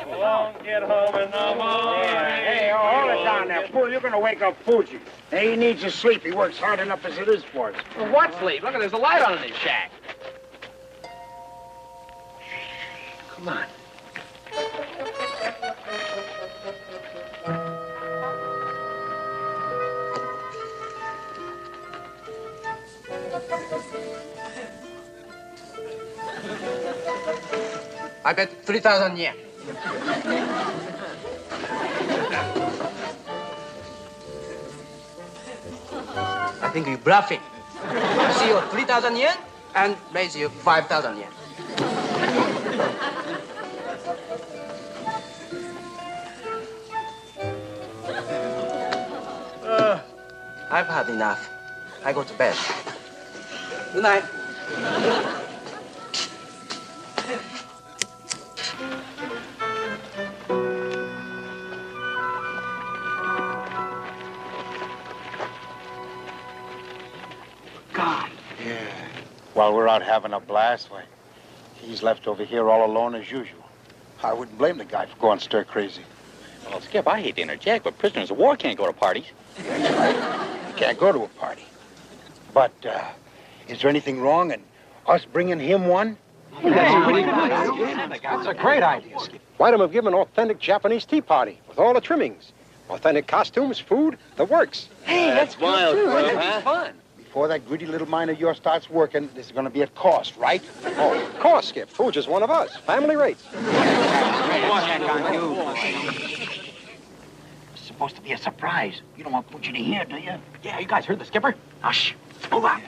Get home in the morning. Hey, hold it down there, fool. You're gonna wake up Fuji. Hey, he needs his sleep. He works hard enough as it is for us. Well, what sleep? Look, there's a light on in his shack. Come on. I bet 3,000 yen. I think you're bluffing. I see you 3,000 yen and raise you 5,000 yen. I've had enough. I go to bed. Good night. God. Yeah. While we're out having a blast, why, he's left over here all alone as usual. I wouldn't blame the guy for going stir crazy. Well, Skip, I hate to interject, but prisoners of war can't go to parties. That's right. You can't go to a party. But, is there anything wrong in us bringing him one? That's a great idea, Skip. Why don't we give him an authentic Japanese tea party with all the trimmings? Authentic costumes, food, the works. Hey, that's wild, too. bro, That's huh? fun. Before that gritty little mind of yours starts working, this is going to be at cost, right? Oh, of course, Skip. Food's just one of us. Family rates. It's supposed to be a surprise. You don't want Fuji to hear, do you? Yeah, you guys heard the skipper? Hush. Move on.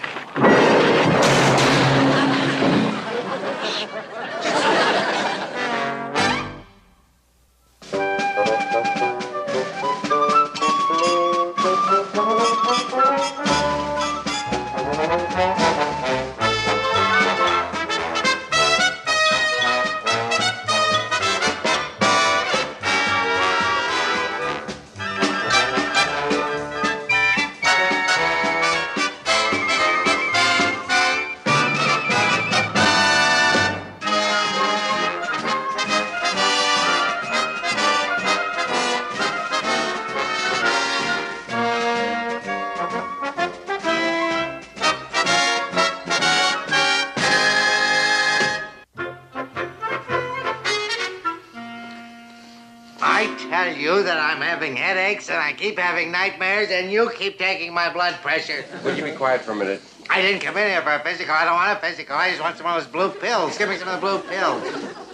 I tell you that I'm having headaches and I keep having nightmares and you keep taking my blood pressure. Would you be quiet for a minute? I didn't come in here for a physical. I don't want a physical. I just want some of those blue pills. Give me some of the blue pills.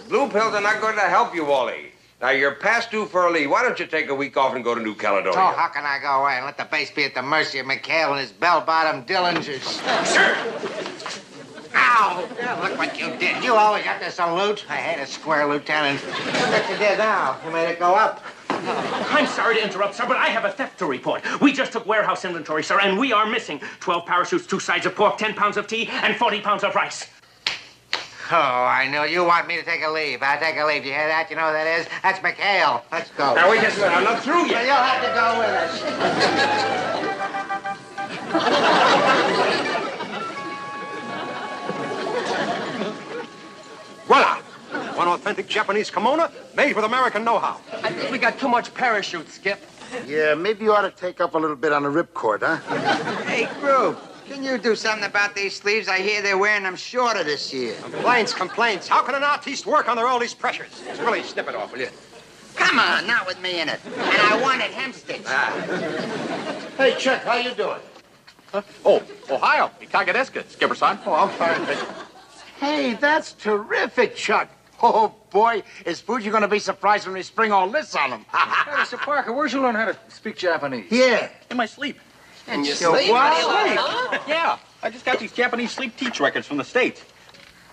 Blue pills are not going to help you, Wally. Now, you're past due for a leave. Why don't you take a week off and go to New Caledonia? Oh, how can I go away and let the base be at the mercy of McHale and his bell-bottom Dillingers? Sir! Ow! Yeah, look what you did. You always have to salute. I hate a square lieutenant. Look what you did now. You made it go up. I'm sorry to interrupt, sir, but I have a theft to report. We just took warehouse inventory, sir, and we are missing 12 parachutes, 2 sides of pork, 10 pounds of tea, and 40 pounds of rice. Oh, I know. You want me to take a leave. I'll take a leave. You hear that? You know who that is? That's McHale. Let's go. Now, wait just a minute. I'm not through Well, yet. you'll have to go with us. Voila! One authentic Japanese kimono made with American know-how. I think we got too much parachute, Skip. Yeah, maybe you ought to take up a little bit on the ripcord, huh? Hey, Gruber, can you do something about these sleeves? I hear they're wearing them shorter this year. Complaints. How can an artiste work under all these pressures? Just really snip it off, will you? Come on, not with me in it. And I wanted hemstitch. Hey, Chuck, how you doing? Oh, Ohio. Ikagadeska, Skipper-san. Oh, I'm fine. Hey, that's terrific, Chuck. Oh, boy, is Fuji going to be surprised when we spring all this on him. Hey, Mr. Parker, where'd you learn how to speak Japanese? Yeah. In my sleep. And you sleep? Yeah, I just got these Japanese sleep teach records from the States.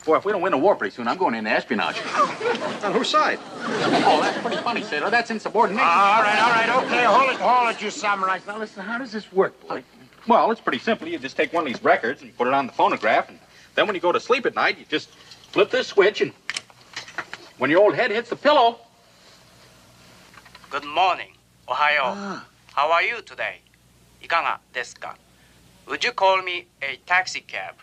Boy, if we don't win the war pretty soon, I'm going into espionage. On whose side? Oh, that's pretty funny, sailor. That's insubordination. All right, okay, hold it, you samurais. Now, listen, how does this work, boy? Well, it's pretty simple. You just take one of these records and put it on the phonograph, and then when you go to sleep at night, you just flip this switch, and when your old head hits the pillow... Good morning. Ohayo. How are you today? Ikaga desu ka? Would you call me a taxi cab?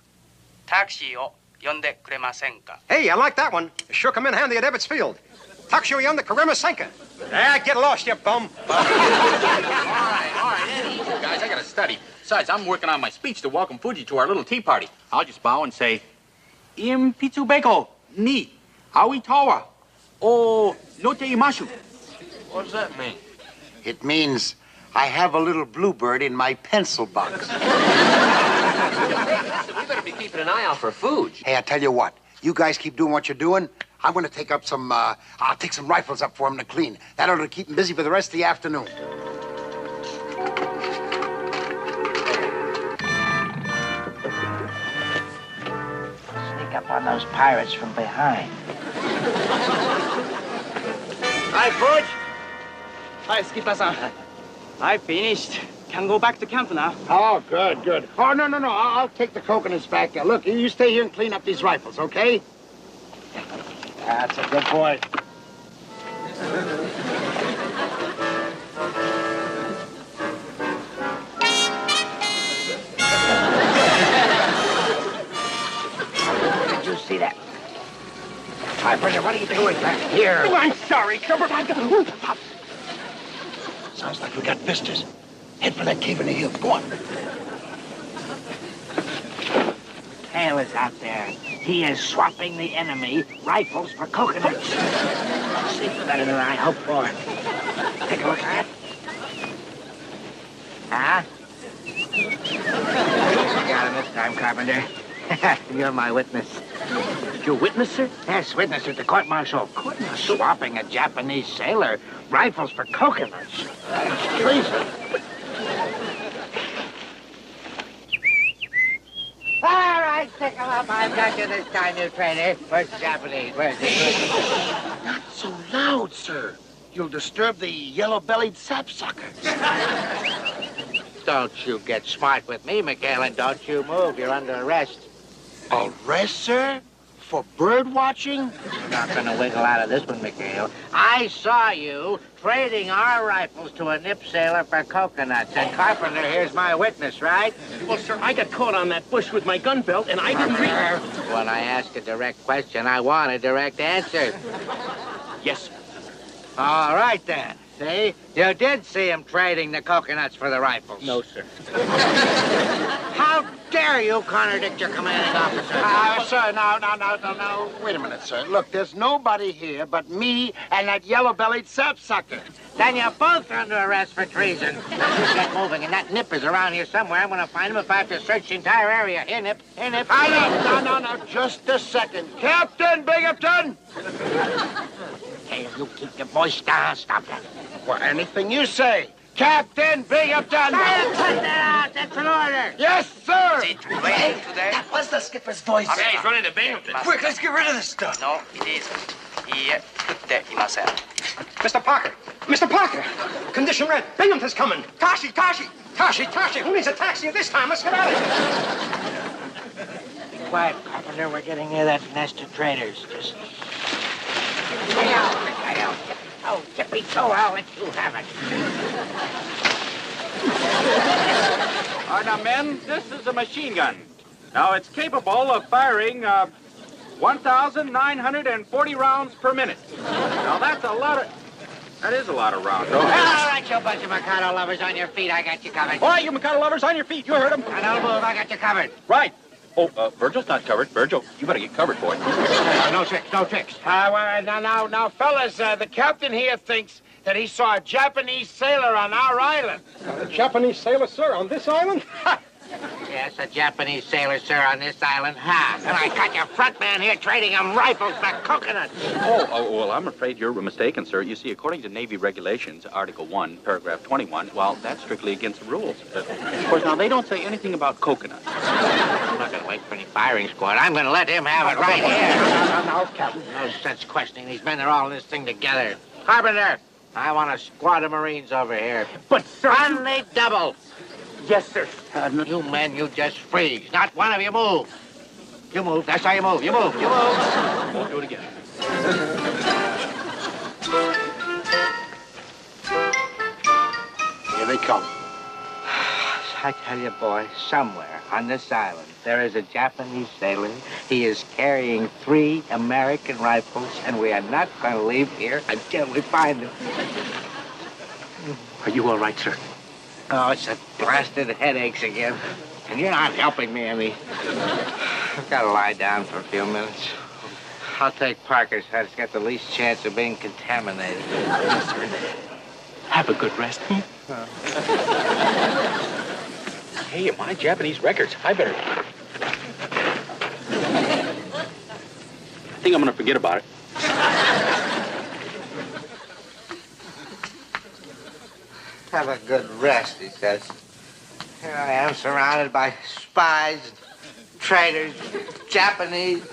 Taxi o yonde kuremasen ka? Hey, I like that one. Sure come in handy at Ebbets Field. Takshuyon the Karima-senka. Ah, get lost, you bum. All right, Eddie. Guys, I gotta study. Besides, I'm working on my speech to welcome Fuji to our little tea party. I'll just bow and say, Im Pitsubeko, ni, Awi Tawa, o Lote Imashu. What does that mean? It means I have a little bluebird in my pencil box. We better be keeping an eye out for Fuji. Hey, I tell you what. You guys keep doing what you're doing. I'm going to take up some, I'll take some rifles up for him to clean. That ought to keep him busy for the rest of the afternoon. Sneak up on those pirates from behind. Hi, Forge. Hi, Skipper-san. I finished. Can go back to camp now. Oh, good, good. Oh, no. I'll take the coconuts back there. Look, you stay here and clean up these rifles, okay? That's a good boy. Did you see that? Carpenter, what are you doing back here? Oh, I'm sorry, Gruber. Sounds like we got visitors. Head for that cave in the hill. Go on. Hale is out there. He is swapping the enemy rifles for coconuts. See better than I hoped for. Take a look at it. Huh? You got him this time, Carpenter. You're my witness. Your witness, sir? Yes, witness at the court-martial. Swapping a Japanese sailor rifles for coconuts. That's treason. All right, pick him up. I've got you this time, you traitor. Where's the Japanese? Where's he? Not so loud, sir. You'll disturb the yellow-bellied sapsucker. Don't you get smart with me, McHale, and don't you move. You're under arrest. Arrest, sir? For bird watching? You're not going to wiggle out of this one, McHale. I saw you trading our rifles to a nip sailor for coconuts. And Carpenter, here's my witness, right? Well, sir, I got caught on that bush with my gun belt, and I didn't read... When I ask a direct question, I want a direct answer. Yes, sir. All right, then. See? You did see him trading the coconuts for the rifles. No, sir. How dare you contradict your commanding officer? Sir, no. Wait a minute, sir. Look, there's nobody here but me and that yellow-bellied sapsucker. Then you're both under arrest for treason. Now, you get moving, and that Nip is around here somewhere. I'm going to find him if I have to search the entire area. Here, Nip. Here, Nip. No. Just a second. Captain Binghamton! Hey, you keep your voice down. Stop that. Well, anything you say. Captain Binghamton! Silence! Put that out. That's an order. Yes, sir! Is it raining today? That was the skipper's voice. Yeah, he's running to Binghamton. Quick, let's get rid of this stuff. No, it isn't. いいえ、降っていません。 Mr. Parker! Mr. Parker! Condition red. Binghamton's coming. Tashi! Who needs a taxi at this time? Let's get out of here. Be quiet, Carpenter. We're getting near that nest of traitors. Just... Stay out. Oh, Tippy, so I'll let you have it. All right, now, men, this is a machine gun. Now, it's capable of firing 1,940 rounds per minute. Now, that is a lot of rounds. All right, you bunch of Mikado lovers on your feet. I got you covered. All right, you Mikado lovers on your feet. You heard him. Now, don't move. I got you covered. Right. Oh, Virgil's not covered. Virgil, you better get covered, boy. No tricks. Now, fellas, the captain here thinks that he saw a Japanese sailor on our island. A Japanese sailor, sir, on this island? Yes, a Japanese sailor, sir, on this island. Ha! And I got your front man here trading him rifles for coconuts. Oh, well, I'm afraid you're mistaken, sir. You see, according to Navy regulations, Article 1, Paragraph 21, well, that's strictly against the rules. Of course, now, they don't say anything about coconuts. I'm not going to wait for any firing squad. I'm going to let him have it right here. No, Captain. No sense questioning. These men are all in this thing together. Carpenter, I want a squad of Marines over here. But, sir... Only double. Yes, sir. You men, you just freeze. Not one of you move. You move. That's how you move. You move. Won't do it again. Here they come. I tell you, boy, somewhere on this island, there is a Japanese sailor. He is carrying 3 American rifles, and we are not going to leave here until we find him. Are you all right, sir? Oh, it's the blasted headaches again. And you're not helping me any. I've got to lie down for a few minutes. I'll take Parker's head. It's got the least chance of being contaminated. Yes, sir. Have a good rest. Hey, my Japanese records. I better... I think I'm going to forget about it. Have a good rest, he says. Here I am surrounded by spies, traitors, Japanese.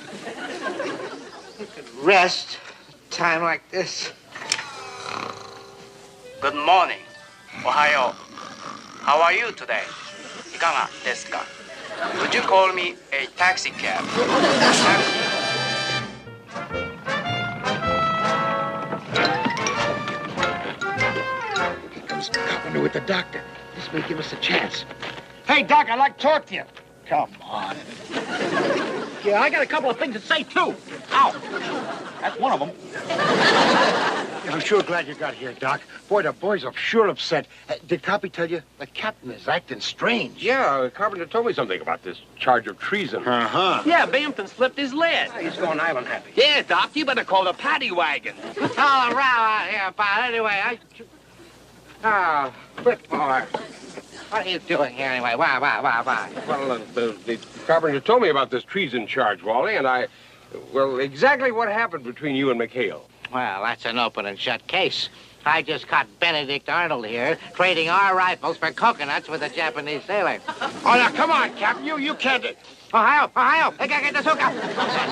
You could rest at a time like this. Good morning. Ohayo. How are you today? Ikaga desu ka? Would you call me a taxi cab? Here comes Carpenter with the doctor. This may give us a chance. Hey, Doc, I'd like to talk to you. Come on. Yeah, I got a couple of things to say, too. Ow. That's one of them. I'm sure glad you got here, Doc. Boy, the boys are sure upset. Did Copy tell you? The captain is acting strange. Yeah, Carpenter told me something about this charge of treason. Uh-huh. Yeah, Binghamton slipped his lid. He's going island happy. Yeah, Doc, you better call the paddy wagon. All around out here, pal. Anyway, Oh, Whitmore. What are you doing here anyway? Why? Well, the Carpenter told me about this treason charge, Wally, and well, exactly what happened between you and McHale. Well, that's an open and shut case. I just caught Benedict Arnold here trading our rifles for coconuts with a Japanese sailor. Oh, now, come on, Captain. You can't... Ohio! And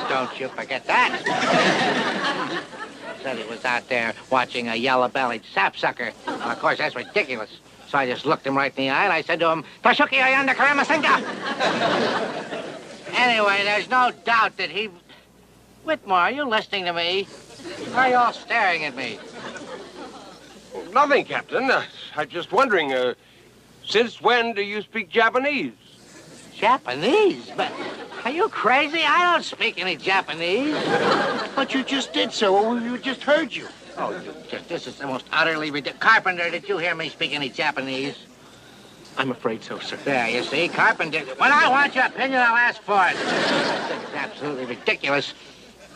don't you forget that. Said he was out there watching a yellow-bellied sapsucker. Well, of course, that's ridiculous. So I just looked him right in the eye and I said to him, Tashuki Ayanda Karamasenka! Anyway, there's no doubt that he... Whitmore, are you listening to me? Why are you all staring at me? Nothing, Captain. I'm just wondering, since when do you speak Japanese? Japanese? But are you crazy? I don't speak any Japanese. But you just did so. We just heard you. Oh, this is the most utterly ridiculous. Carpenter, did you hear me speak any Japanese? I'm afraid so, sir. There, you see, Carpenter. When I want your opinion, I'll ask for it. This is absolutely ridiculous.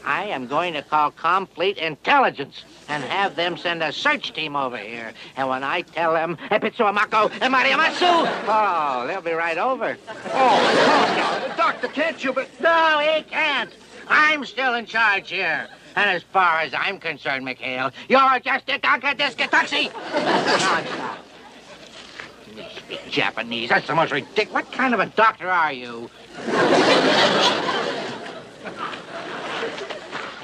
I am going to call Complete Intelligence and have them send a search team over here. And when I tell them, Epitsuamako and Mariamasu, oh, they'll be right over. Oh, Doctor, can't you, but... No, he can't. I'm still in charge here. And as far as I'm concerned, McHale, you're just a taxi. No, you speak Japanese. That's the most ridiculous. What kind of a doctor are you?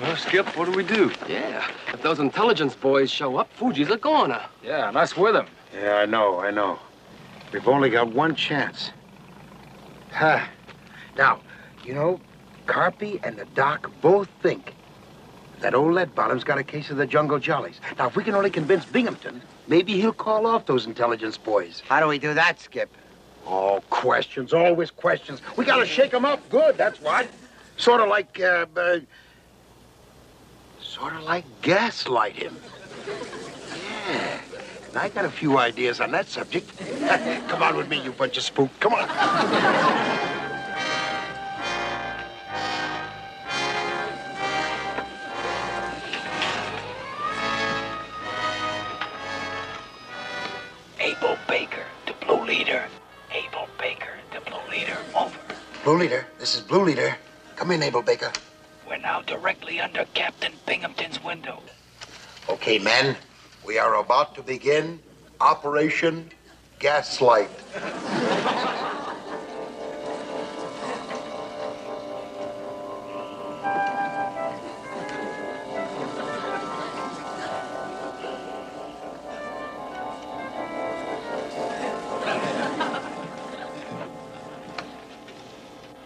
Well, Skip, what do we do? Yeah, if those intelligence boys show up, Fuji's a goner. Yeah, and us with him. Yeah, I know. We've only got one chance. Huh. Now, you know, Carpy and the Doc both think that old Lead Bottom's got a case of the Jungle Jollies. Now, if we can only convince Binghamton, maybe he'll call off those intelligence boys. How do we do that, Skip? Oh, questions, always questions. We gotta shake them up good, that's what. Sort of like gaslight him. Yeah, and I got a few ideas on that subject. Come on with me, you bunch of spook. Come on. Abel Baker to Blue Leader. Abel Baker to Blue Leader. Over. Blue Leader, this is Blue Leader. Come in, Abel Baker. We're now directly under Captain Binghamton's window. Okay, men, we are about to begin Operation Gaslight.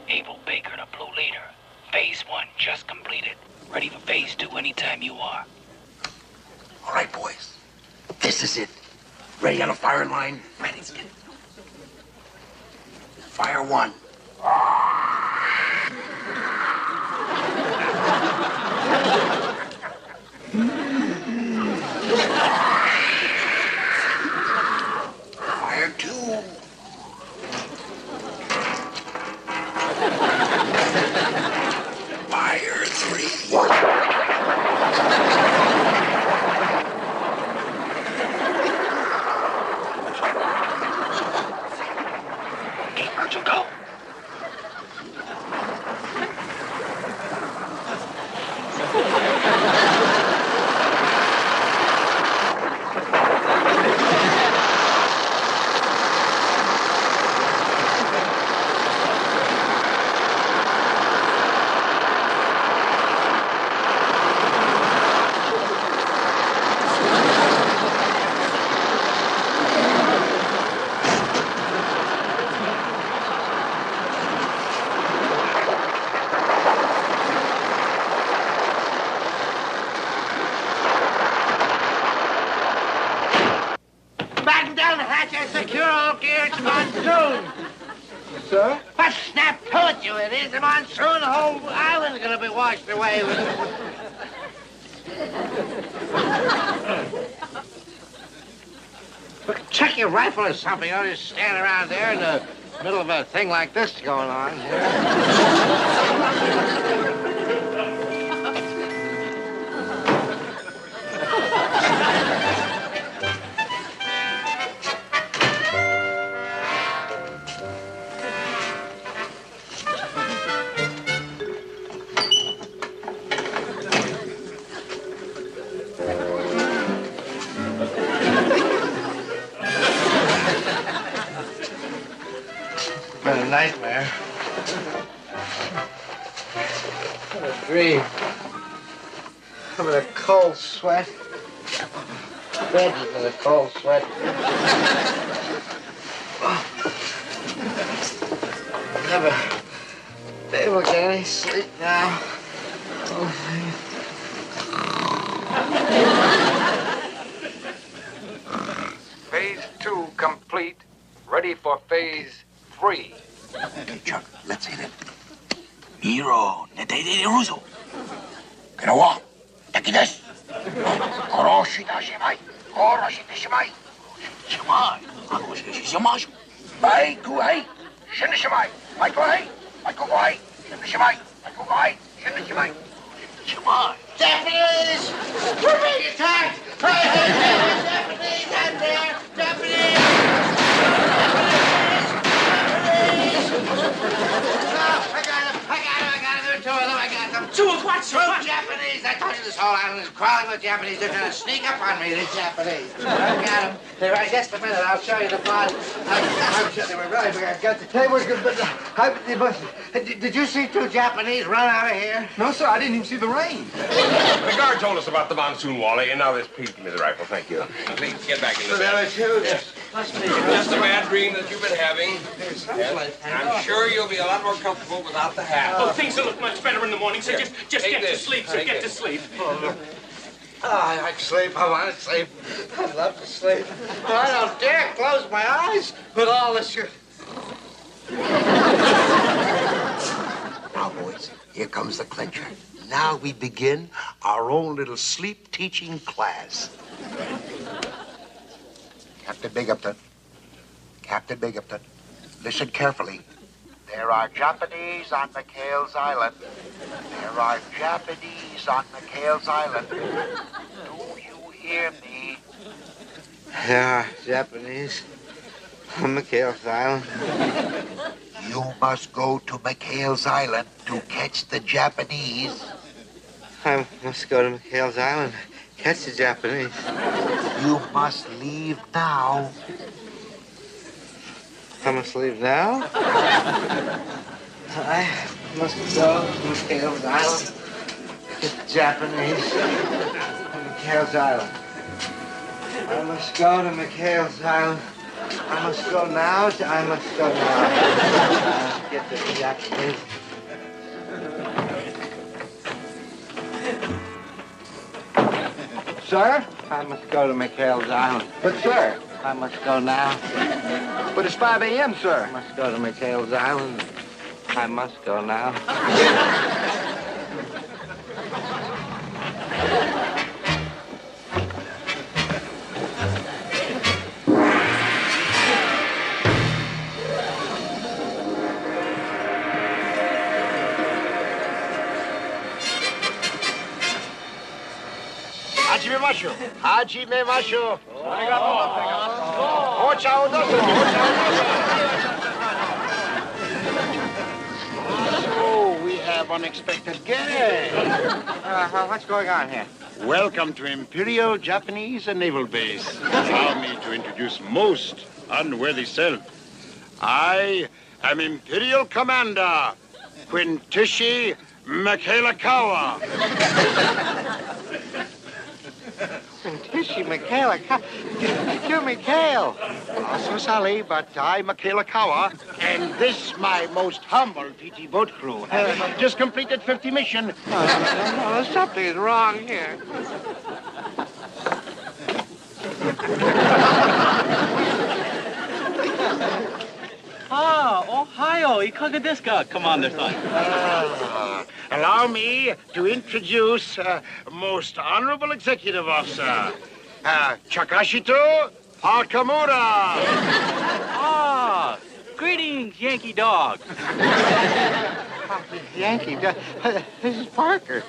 Abel Baker to Blue Leader. Phase 1 just completed. Ready for Phase 2 anytime you are. All right, boys. This is it. Ready on a firing line? Ready. Fire one. Fire two. Fire three. Virgil, go. Batten down the hatch and secure all gear. It's monsoon. Sir? What snap to it, you idiot? The monsoon, the whole island's gonna be washed away with it. Look, check your rifle or something. Don't just stand around there in the middle of a thing like this going on. Been a nightmare. What a dream. I'm in a cold sweat. Bed is in a cold sweat. Never be able to get any sleep now. Phase 2 complete. Ready for phase 3. Okay, Chuck, let's hit it. Miro, netete ruso. Kirawa, takidesu. Koroshita shimai. Koroshita shimai. Shimai. Shimashu. Bai kuai. Shin shimai. Bai kuai. Bai kuai. Shin shimai. Bai kuai. Shin shimai. Shimai. Japanese! We're being attacked! Hey, Japanese out there! Japanese! Two of them, I got them. Two of what, sir? Two Japanese. I told you this whole island is crawling with Japanese. They're trying to sneak up on me, the Japanese. I got them. They're right. Just a minute. I'll show you the body. I'm sure they were really big. I got the table. Did you see two Japanese run out of here? No, sir, I didn't even see the rain. The guard told us about the monsoon, Wally, and now this Pete give me the rifle. Thank you. Please, get back in the bed. There were two. Yes. Just a bad dream that you've been having. Yes. I'm sure you'll be a lot more comfortable without the hat. Oh, things will look much better in the morning, so just get to sleep, sir. Get to sleep. I like sleep. I want to sleep. I'd love to sleep. But I don't dare close my eyes with all this. Now, boys, here comes the clincher. Now we begin our own little sleep teaching class. Captain Binghamton. Captain Binghamton. Listen carefully. There are Japanese on McHale's Island. There are Japanese on McHale's Island. Do you hear me? There are Japanese on McHale's Island. You must go to McHale's Island to catch the Japanese. I must go to McHale's Island, catch the Japanese. You must leave now. I must leave now? I must go to McHale's Island, get the Japanese on McHale's Island. I must go to McHale's Island. I must go now. I must go now. Get the Japanese. Sir, I must go to McHale's Island. But, sir, I must go now. But it's 5 a.m., sir. I must go to McHale's Island. I must go now. Hajime Masho. Oh, we have unexpected guests. What's going on here? Welcome to Imperial Japanese Naval Base. Allow me to introduce most unworthy self. I am Imperial Commander Quintishi McHale's. Quintishi McHale. You're McHale. So sorry, but I'm McHale's, and this my most humble PT boat crew. Just completed 50 mission. No, something is wrong here. Ohio, ikaga desu ka, Commander-san? Allow me to introduce most honorable executive officer, Chakashito Hakamura. Greetings, Yankee Dog. Yankee, this is Parker.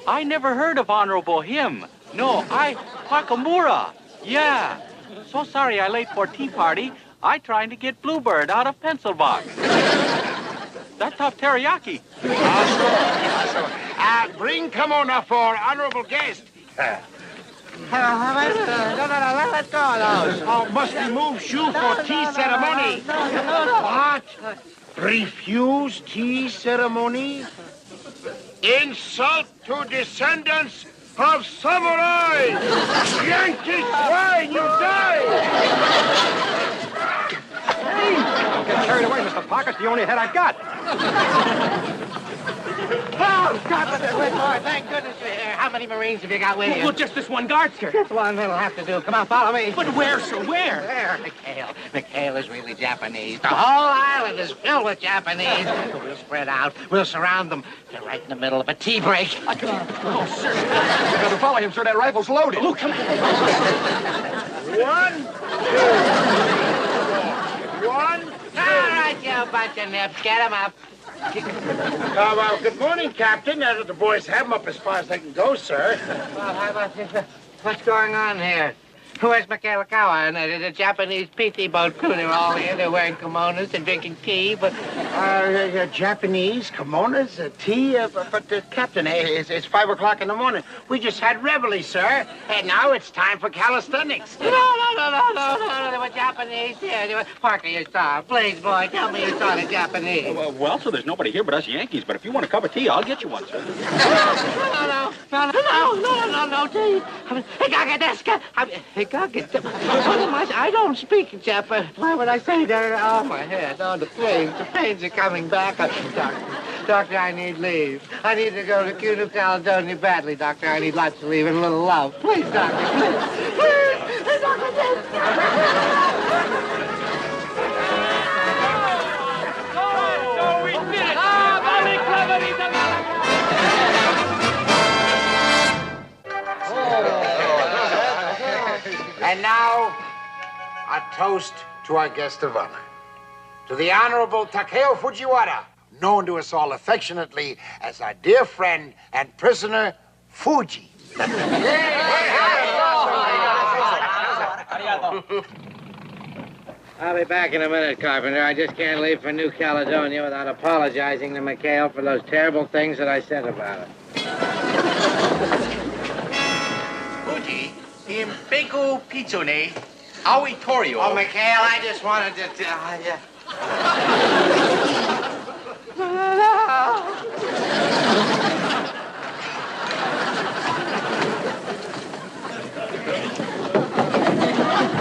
I never heard of Honorable him. No, Hakamura. Yeah. So sorry I late for tea party. I trying to get Bluebird out of pencil box. That tough teriyaki. Bring Kimona for honorable guest. Let's go of those. Oh, must we move shoe for tea ceremony? What? Refuse tea ceremony? Insult to descendants of samurai! Yankee swine, you die! Don't get carried away, Mr. Pocket's the only head I've got. Oh, God, boy, thank goodness you're here. How many Marines have you got with you? Well, just this one guard, sir. Just one, that'll have to do. Come on, follow me. But where, sir, where? There, McHale. McHale is really Japanese. The whole island is filled with Japanese. We'll spread out. We'll surround them. They're right in the middle of a tea break. Oh, sir. You got to follow him, sir. That rifle's loaded. Oh, come on. 1, 2, 1. All right, you bunch of nips. Get him up. Well, good morning, Captain. The boys have them up as far as they can go, sir. Well, how about this? What's going on here? Where's McHale's and the Japanese PT boat crew? They're all here. They're wearing kimonos and drinking tea, but... Japanese, kimonos, tea, but Captain, it's 5 o'clock in the morning. We just had reveille, sir, and now it's time for calisthenics. No, they were Japanese here. They were... Parker, you saw. Please, boy, tell me you saw the Japanese. Well, so there's nobody here but us Yankees, but if you want a cup of tea, I'll get you one, sir. No, tea. I don't speak Japanese. Why would I say that? Oh, my head. Oh, the planes are coming back. Doctor, I need leave. I need to go to New Caledonia badly, Doctor. I need lots of leave and a little love. Please, Doctor, please. Please, Doctor, please. Oh, we did it! Very clever, And now, a toast to our guest of honor. To the Honorable Takeo Fujiwara, known to us all affectionately as our dear friend and prisoner, Fuji. I'll be back in a minute, Carpenter. I just can't leave for New Caledonia without apologizing to McHale for those terrible things that I said about it. Fuji, in Beko Pizone, Auditorio. Oh, McHale, I just wanted to tell you.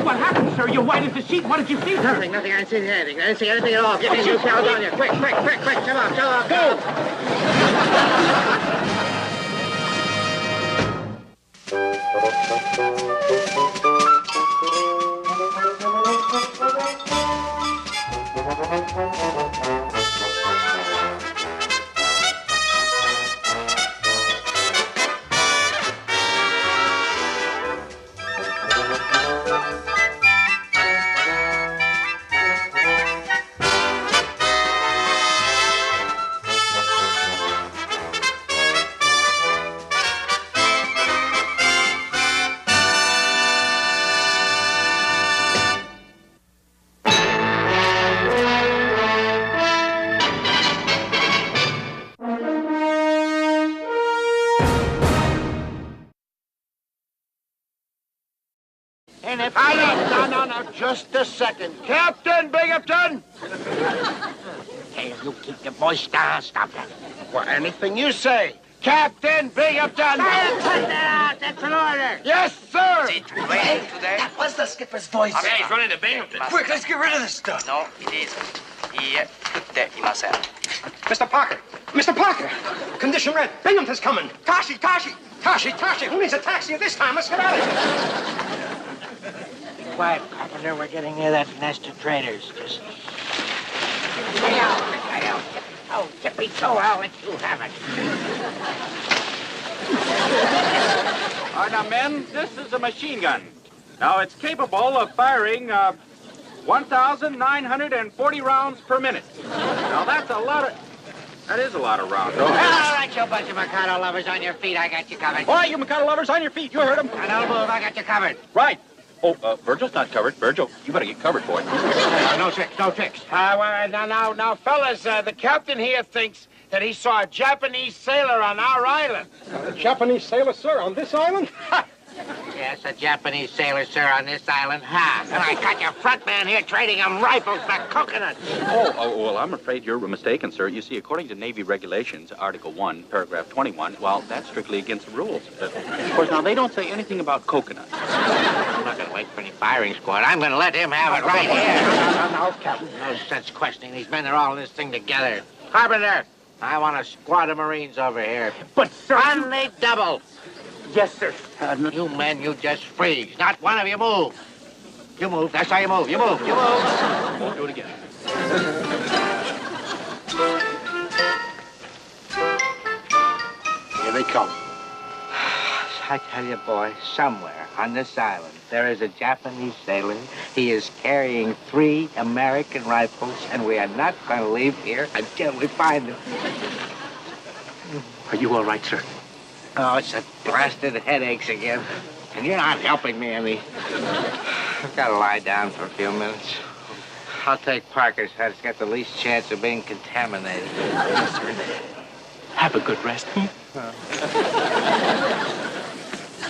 What happened, sir? You're white as a sheet. What did you see, sir? Nothing. I didn't see anything. I didn't see anything at all. Get me New Caledonia. Quick. Come on. Go! And if... No, just a second. Captain Binghamton! Hey, you keep your voice down. Stop that. Well, anything you say. Captain Binghamton! That's an order. Yes, sir! Is it raining today? That was the skipper's voice. Yeah, he's running to Binghamton. Quick, let's get rid of this stuff. No, it isn't. いいえ、降っていません。 Mr. Parker! Mr. Parker! Condition red. Binghamton's coming. Tashi! Who needs a taxi at this time? Let's get out of here. Be quiet, Carpenter. We're getting near that nest of traitors. Just... Stay out. Oh, Tippy, so I'll let you have it. All right, now, men, this is a machine gun. Now, it's capable of firing 1,940 rounds per minute. Now, that's a lot of... That is a lot of rounds. All right, you bunch of Mikado lovers on your feet. I got you covered. Why, you Mikado lovers on your feet? You heard him. Now, don't move. I got you covered. Right. Oh, Virgil's not covered. Virgil, you better get covered, boy. No tricks. Now, fellas, the captain here thinks that he saw a Japanese sailor on our island. A Japanese sailor, sir, on this island? Yes, a Japanese sailor, sir, on this island. Ha! And I got your front man here trading him rifles for coconuts. Oh, well, I'm afraid you're mistaken, sir. You see, according to Navy regulations, Article 1, Paragraph 21, well, that's strictly against the rules. Of course, now, they don't say anything about coconuts. I'm not going to wait for any firing squad. I'm going to let him have it right here. No, Captain. No sense questioning these men. They're all in this thing together. Carpenter, I want a squad of Marines over here. But, sir... Only double. Yes, sir. You men, you just freeze. Not one of you move. You move. That's how you move. You move. Won't do it again. Here they come. I tell you, boy, somewhere on this island, there is a Japanese sailor. He is carrying 3 American rifles, and we are not going to leave here until we find him. Are you all right, sir? Oh, it's the blasted headaches again. And you're not helping me any. I've got to lie down for a few minutes. I'll take Parker's head. It's got the least chance of being contaminated. Yes, sir. Have a good rest.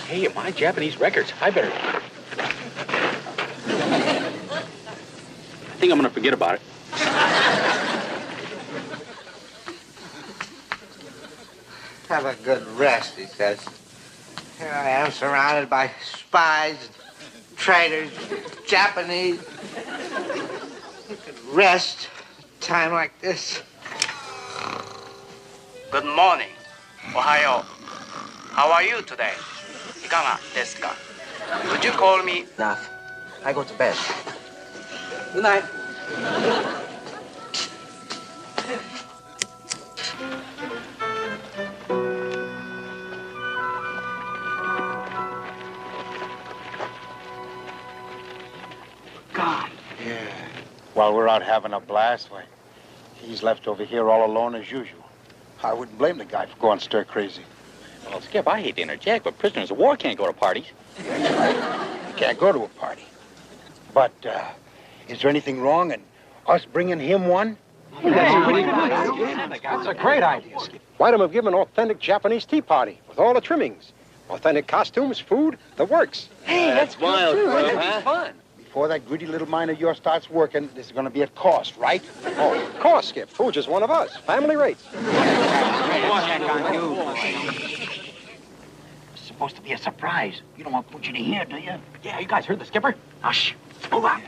Hey, my Japanese records. I better... I think I'm going to forget about it. Have a good rest, he says. Here I am surrounded by spies, traitors, Japanese. You could rest at a time like this. Good morning. Ohayo. How are you today? Ikaga desu ka? Could you call me? Enough. I go to bed. Good night. God. Yeah. While we're out having a blast, why, he's left over here all alone as usual. I wouldn't blame the guy for going stir crazy. Well, Skip, I hate to interject, but prisoners of war can't go to parties. That's right. You can't go to a party. But, is there anything wrong in us bringing him one? That's a great idea, Skip. Why don't we give him an authentic Japanese tea party with all the trimmings? Authentic costumes, food, the works. Hey, that's wild, bro. That'd be fun. Before that greedy little mind of yours starts working, this is going to be at cost, right? Oh, of course, Skip. Food's just one of us. Family rates. It's supposed to be a surprise. You don't want Poochie to hear, do you? Yeah, you guys heard the skipper? Hush. Move on.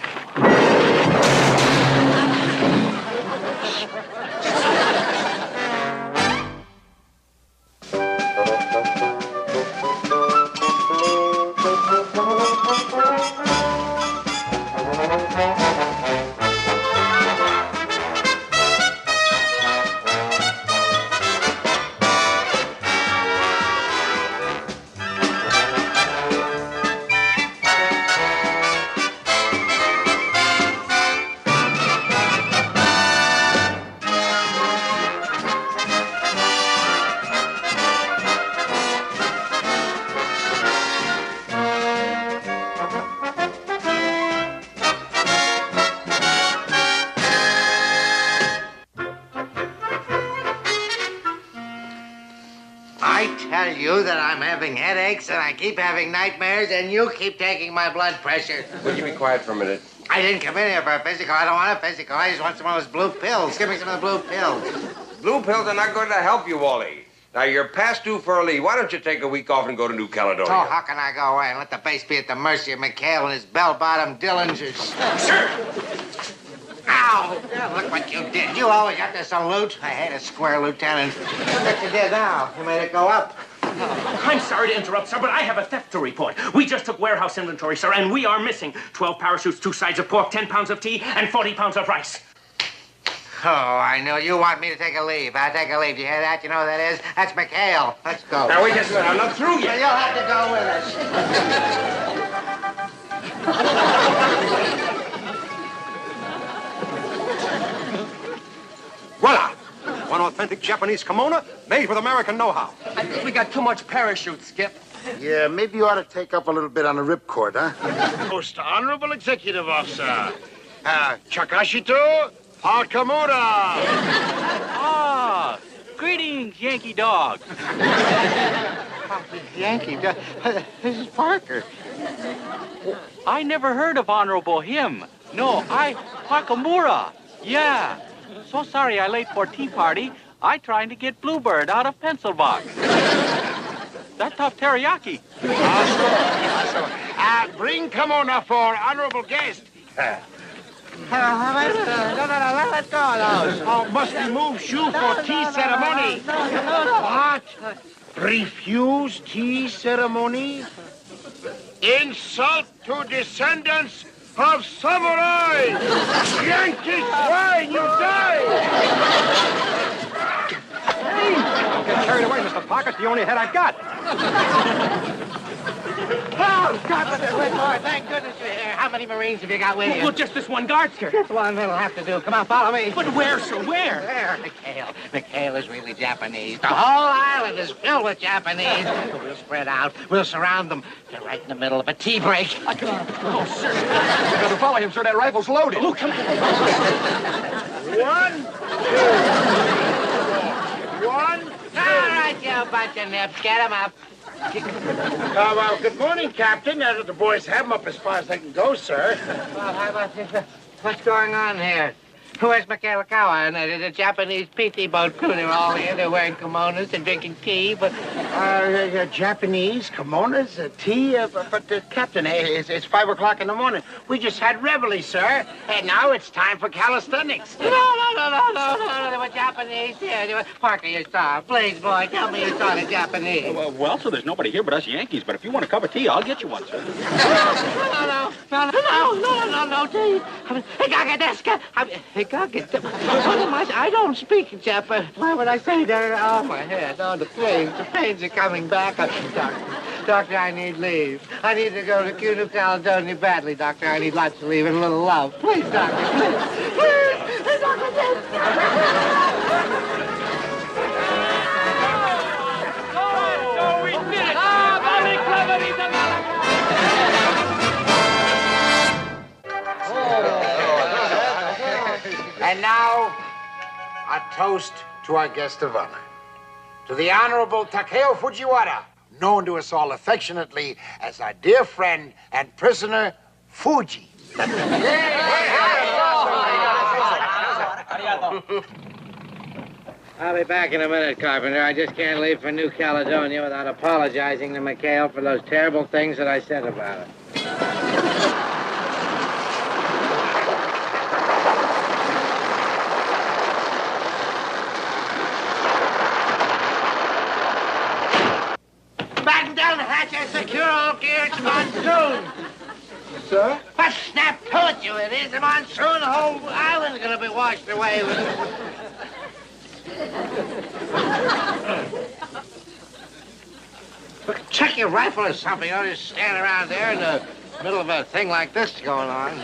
tell you that I'm having headaches and I keep having nightmares and you keep taking my blood pressure? Will you be quiet for a minute? I didn't come in here for a physical. I don't want a physical. I just want some of those blue pills. Give me some of the blue pills. Blue pills are not going to help you, Wally. Now, you're past due for a leave. Why don't you take a week off and go to New Caledonia? Oh, how can I go away and let the base be at the mercy of McHale and his bell-bottom Dillingers? Sir! Ow! Yeah, look what you did. You always have to salute. I hate a square lieutenant. Look what you did now. You made it go up. I'm sorry to interrupt, sir, but I have a theft to report. We just took warehouse inventory, sir, and we are missing 12 parachutes, 2 sides of pork, 10 pounds of tea, and 40 pounds of rice. Oh, I know. You want me to take a leave. I'll take a leave. You hear that? You know who that is? That's McHale. Let's go. Now, wait just a minute. I'm not through yet. You'll have to go with us. Voila! One authentic Japanese kimono made with American know-how. I think we got too much parachute, Skip. Yeah, maybe you ought to take up a little bit on the ripcord, huh? Most Honorable Executive Officer, Chakashito Hakamura. Ah, greetings, Yankee dogs. Yankee, this is Parker. I never heard of Honorable him. No, Hakamura. Yeah. So sorry I late for tea party. I trying to get Bluebird out of pencil box. That tough teriyaki. Bring kimono for honorable guest. Let go of those. Oh, must remove shoe for tea ceremony. What? Refuse tea ceremony? Insult to descendants of samurai! Yankee swine, you die! Don't get carried away, Mr. Parker. It's the only head I've got. Oh, God, Lord, thank goodness you're here. How many Marines have you got with you? Well, just this one guard, sir. Just one that'll have to do. Come on, follow me. But where, sir, where? There, McHale. McHale is really Japanese. The whole island is filled with Japanese. We'll spread out. We'll surround them. They're right in the middle of a tea break. Oh, sir. You got to follow him, sir. That rifle's loaded. Oh, come on. 1, 2, 1, 2. All right, you bunch of nips. Get him up. Well, good morning, Captain. The boys have them up as far as they can go, sir. Well, how about this? What's going on here? Where's Michaelakawa and the Japanese PT boat crew? They're all here. They're wearing kimonos and drinking tea, but... Japanese, kimonos, tea, but Captain, it's 5 o'clock in the morning. We just had reveille, sir, and now it's time for calisthenics. No, they were Japanese here. Parker, you saw. Please, boy, tell me you saw the Japanese. Well, so there's nobody here but us Yankees, but if you want a cup of tea, I'll get you one, sir. No, tea. I don't speak Japanese. Why would I say that? Oh, my head. Oh, the pains are coming back. Doctor, I need leave. I need to go to New Caledonia badly, Doctor. I need lots of leave and a little love. Please, Doctor, please. Please, Doctor, please. Oh, we did it! Ah, very clever, And now, a toast to our guest of honor. To the Honorable Takeo Fujiwara, known to us all affectionately as our dear friend and prisoner, Fuji. I'll be back in a minute, Carpenter. I just can't leave for New Caledonia without apologizing to McHale for those terrible things that I said about it. Batten down the hatches, secure all gear, it's monsoon. Sir? What snap told you it is? The monsoon, the whole island's gonna be washed away with it. Look, check your rifle or something. You don't just stand around there in the middle of a thing like this going on.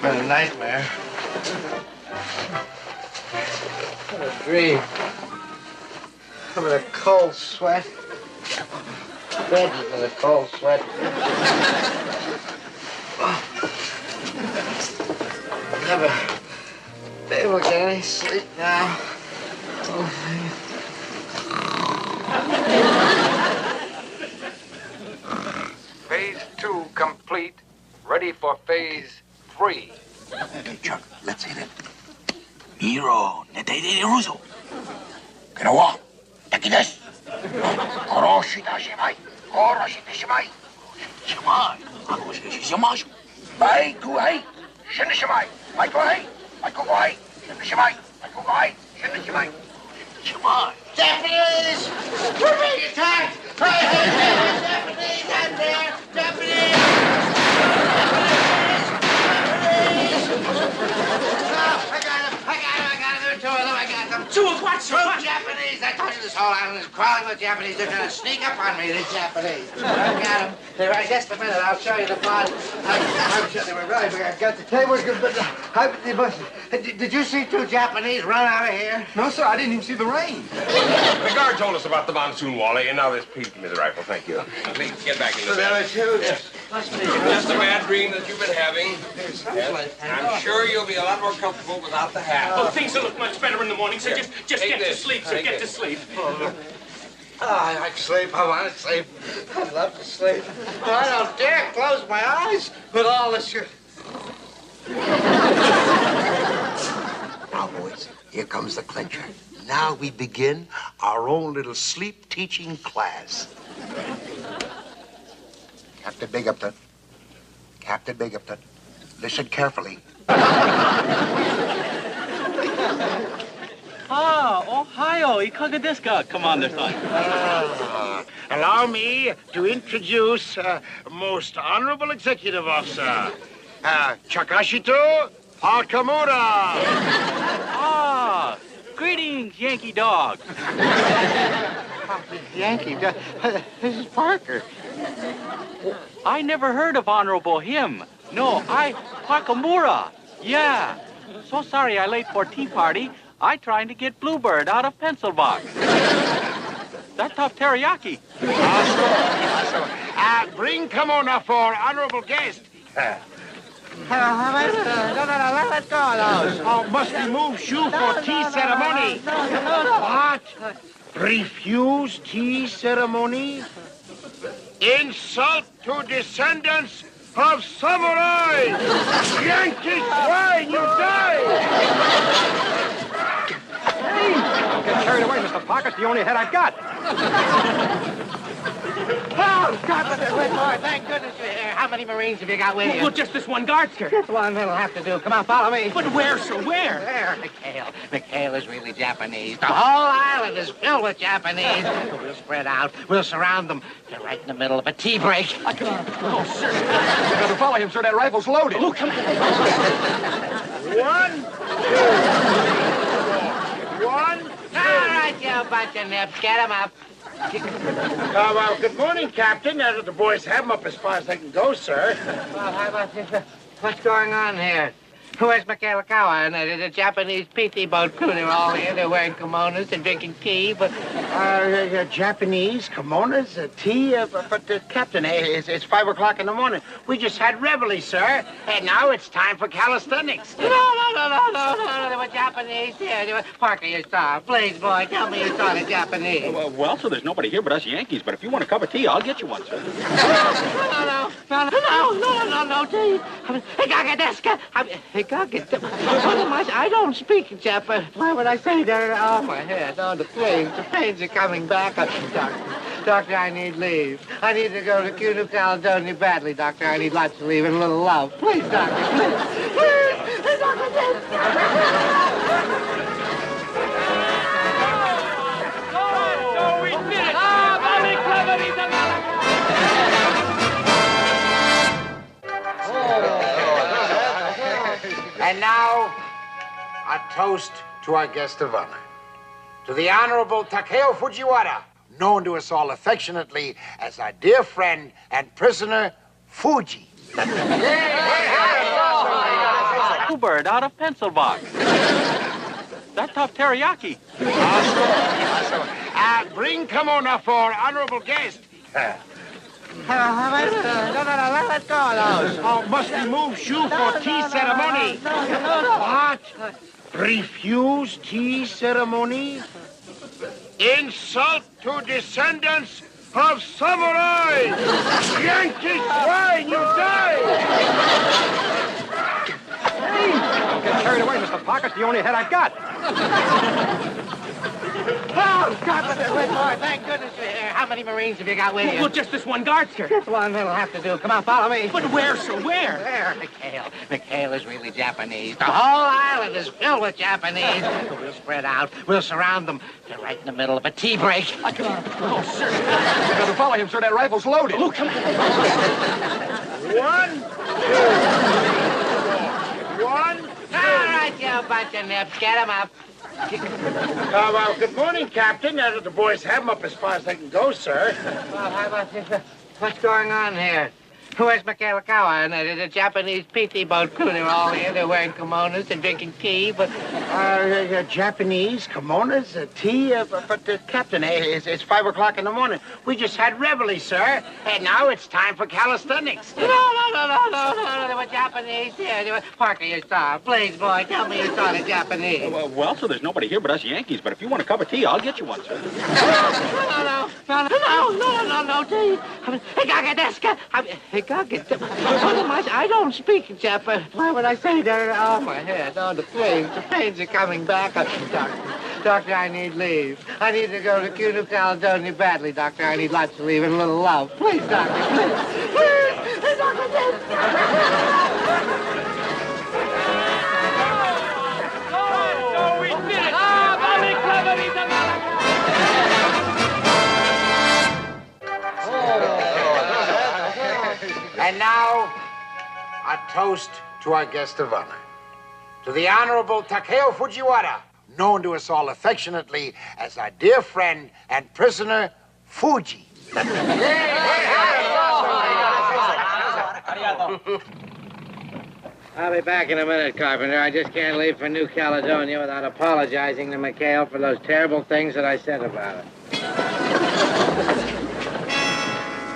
been a nightmare. What a dream. I'm in a cold sweat. Bed is in a cold sweat. Never be able to get any sleep now. Phase 2 complete. Ready for phase 3. Hey, Chuck, let's hit it. Miro, neteide ruso. Kirawa, takides. Koroshita shimai. Koroshita shimai. Shimai. Akoshi shimashu. Ai kuai. Shin shimai. Ai kuai. Ai kuai. Shin shimai. Ai kuai. Shin shimai. Shimai. Japanese! We're being attacked! Hey, Japanese! I'm there! Japanese! Two of what, sir? Two Japanese. I told you this whole island is crawling with Japanese. They're trying to sneak up on me. They're Japanese. I got them. They're right. Just a minute. I'll show you the plot. I'm sure they were right. I got the tables. Did you see two Japanese run out of here? No, sir. I didn't even see the rain. The guard told us about the monsoon, Wally, and now this Pete give me the rifle. Thank you. Please, get back in the bed. Yes. Just a bad dream that you've been having. Yes. I'm sure you'll be a lot more comfortable without the hat. Oh, things will look much better in the morning, so just get to sleep, sir. Get to sleep. I like sleep. I want to sleep. I love to sleep. But I don't dare close my eyes with all this shit. Now, boys, here comes the clincher. Now we begin our own little sleep teaching class. Captain Binghamton. Captain Binghamton. Listen carefully. Ohio, ikaga desu ka, Commander-san? Allow me to introduce Most Honorable Executive Officer, Chakashito Hakamura. Greetings, Yankee dog. Yankee, this is Parker. I never heard of Honorable him. No, Hakamura. Yeah. So sorry I late for tea party. I trying to get Bluebird out of pencil box. That tough teriyaki. Bring Kimona for honorable guest. Let go of those. Oh, must we move shoe for tea ceremony? What? Refuse tea ceremony? Insult to descendants of samurai! Yankee swine, you die! Don't get carried away, Mr. Parker. It's the only head I've got. Oh, God, Lord, thank goodness you're here. How many Marines have you got with you? Well, just this one guard, sir. Just one that'll have to do. Come on, follow me. But where, sir, where? There, McHale. McHale is really Japanese. The whole island is filled with Japanese. We'll spread out. We'll surround them. They're right in the middle of a tea break. Oh, sir. You better follow him, sir. That rifle's loaded. Oh, come on. 1, 2, 1, 2. All right, you bunch of nips. Get him up. Well, good morning, Captain. The boys have them up as far as they can go, sir. Well, how about this? What's going on here? Where's Michaelakawa and the Japanese PT boat crew? They're all here. They're wearing kimonos and drinking tea, but... Japanese, kimonos, tea, but Captain, it's 5 o'clock in the morning. We just had reveille, sir, and now it's time for calisthenics. No. They were Japanese here. They were... Parker, you saw. Please, boy, tell me you saw the Japanese. Well, sir, there's nobody here but us Yankees, but if you want a cup of tea, I'll get you one, sir. No, tea. I don't speak Japanese. Why would I say that? Oh, my head. Oh, the pains are coming back. Doctor, I need leave. I need to go to New Caledonia badly, Doctor. I need lots of leave and a little love. Please, Doctor, please. Please, Doctor, please. So we did it! And now, a toast to our guest of honor. To the Honorable Takeo Fujiwara, known to us all affectionately as our dear friend and prisoner, Fuji. Bluebird out of pencil box. That tough teriyaki. Bring Kimona for honorable guest. Let go of those. Oh, must remove shoe for tea ceremony. What? Refuse tea ceremony? Insult to descendants of samurai! Yankee swine, you die! Don't get carried away, Mr. Parker. It's the only head I've got. Oh, God, thank goodness you're here. How many Marines have you got with you? Well, just this one guard, sir. Just one that'll have to do. Come on, follow me. But where, sir? Where? Where? McHale is really Japanese. The whole island is filled with Japanese. We'll spread out. We'll surround them. They're right in the middle of a tea break. Oh, sir. You better follow him, sir. That rifle's loaded. Oh, come on. 1, 2, 1, 2. All right, you bunch of nips. Get him up. Well, good morning, Captain. The boys have them up as far as they can go, sir. Well, how about this? What's going on here? Where's Michaelakawa and the Japanese PT boat crew? They're all here. They're wearing kimonos and drinking tea, but... Japanese, kimonos, tea, but Captain, it's 5 o'clock in the morning. We just had reveille, sir, and now it's time for calisthenics. No, they were Japanese here. They were... Parker, you saw. Please, boy, tell me you saw the Japanese. Well, sir, there's nobody here but us Yankees, but if you want a cup of tea, I'll get you one, sir. No, tea. I don't speak Japanese. Why would I say that? Oh, my head. Oh, the pains are coming back. Doctor, I need leave. I need to go to New Caledonia badly, Doctor. I need lots of leave and a little love. Please, Doctor, please. Please, Doctor, Oh, we did it! Ah, very clever, And now, a toast to our guest of honor. To the Honorable Takeo Fujiwara, known to us all affectionately as our dear friend and prisoner, Fuji. I'll be back in a minute, Carpenter. I just can't leave for New Caledonia without apologizing to McHale for those terrible things that I said about her.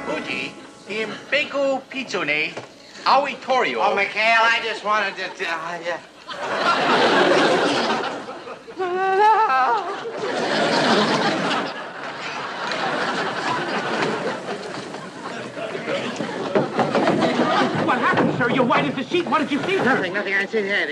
Fuji, Impeku Pitsune, Awitorio. Oh, McHale, I just wanted to... yeah. What happened, sir? You're white as a sheet. What did you see, sir? Nothing. I said,